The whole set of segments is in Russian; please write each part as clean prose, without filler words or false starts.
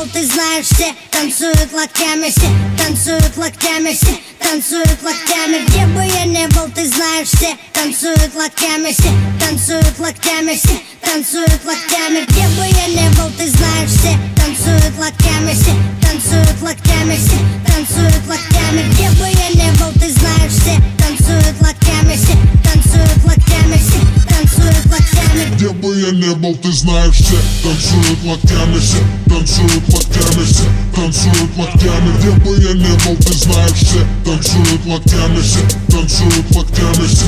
был, ты знаешь, все танцуют локтями, все танцуют локтями, все танцуют локтями. Где бы я не был, ты знаешь, все танцуют локтями, все танцуют локтями, все танцуют локтями. Где бы я не был, ты знаешь, все танцуют локтями, все танцуют локтями, все танцуют локтями. Где бы я не был, ты знаешь, все танцуют локтями, все танцуют локтями, все танцуют локтями. Где бы я не был, ты знаешь, все танцуют локтями, все танцуют локтями, все танцуют локтями. Где бы я не был, ты знаешь, все танцуют локтями, все танцуют локтями, все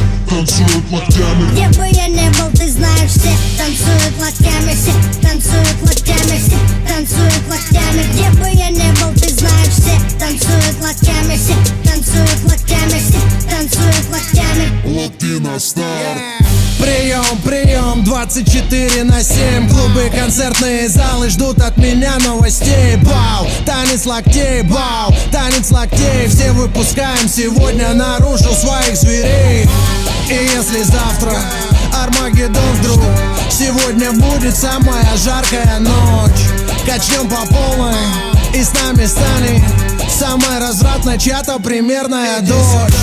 танцуют локтями. Где бы я не был, ты знаешь, все танцуют локтями, все танцуют локтями, все танцуют локтями. Где бы я не был, ты знаешь, все танцуют локтями, все танцуют локтями, все танцуют локтями. Локти на старт. Прием, прием, 24/7. Клубы, концертные залы ждут от меня новостей. Бау, танец локтей, бау, танец локтей. Все выпускаем сегодня наружу своих зверей. И если завтра Армагеддон вдруг, сегодня будет самая жаркая ночь. Качнем по полной, и с нами станет самая развратная чья-то примерная дочь.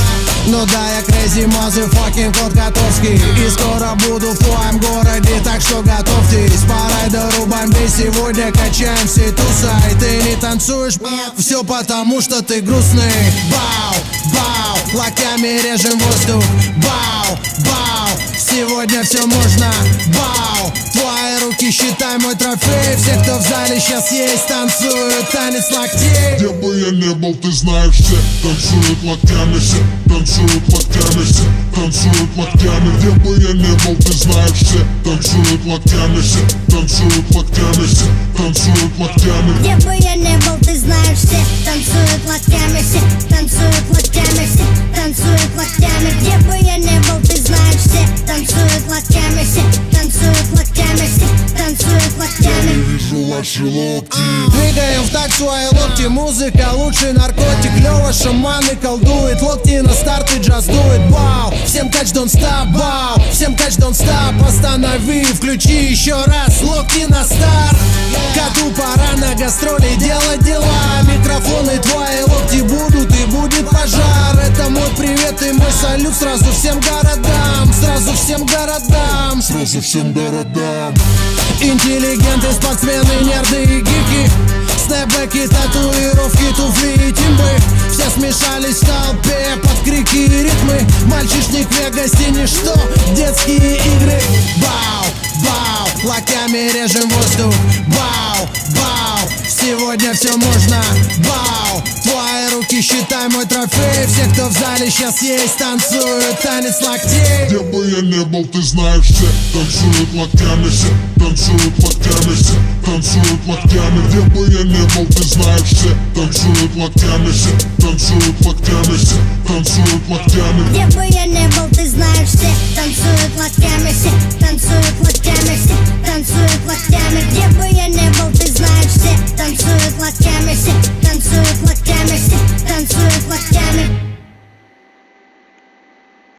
Ну да, я crazy motherfucking кот Котовский, и скоро буду в твоем городе, так что готовьтесь. По райдеру бомбей сегодня качаем все туса. И ты не танцуешь, все потому что ты грустный. Бау, бау, локтями режем воздух. Бау, бау, сегодня все можно. Бау, твои руки считай мой трофей. Все, кто в зале сейчас есть, танцуют танец локтей. Где бы я не был, ты знаешь, все танцуют локтями, все танцуют локтями, все танцуют локтями. Где бы я не был, ты знаешь, все танцуют локтями, все танцуют локтями, все танцуют локтями. Где бы я не был, ты знаешь, все танцуют локтями, все танцуют локтями, все танцуют локтями. Где бы я не был, ты знаешь, все танцуют локтями, все танцуют локтями, все танцуют локтями. Вижу ваши локти. Двигаем в такт свои локти, музыка лучший наркотик. Лёва шаманы колдует, локти на старт и джаз дует. Бау, всем кач don't stop, бау, всем кач don't stop. Останови, включи еще раз, локти на старт. Коту пора на гастроли делать дела. Микрофоны твои локти будут и будет пожар. Это мой привет и мой салют сразу всем городам. Сразу всем городам. Сразу всем городам. Интеллигенты, спортсмены, нерды и гики. Снэпбэки, татуировки, туфли и тимбы. Все смешались в толпе под крики и ритмы. Мальчишник в Вегасе ничто, детские игры. Бау, бау, локтями режем воздух. Бау, бау, сегодня все можно. Бау, твои руки считай мой трофей. Все, кто в зале сейчас есть, танцуют танец локтей. Где бы я не был, ты знаешь, все танцуют локтями, все танцуют локтями, все танцуют локтями. Где бы я не был, ты знаешь, все танцуют локтями, все танцуют локтями, все танцуют локтями. Где бы я не был, ты знаешь, все танцуют локтями, все танцуют локтями, все танцуют локтями. Где бы я не был, ты знаешь, все танцуют локтями, все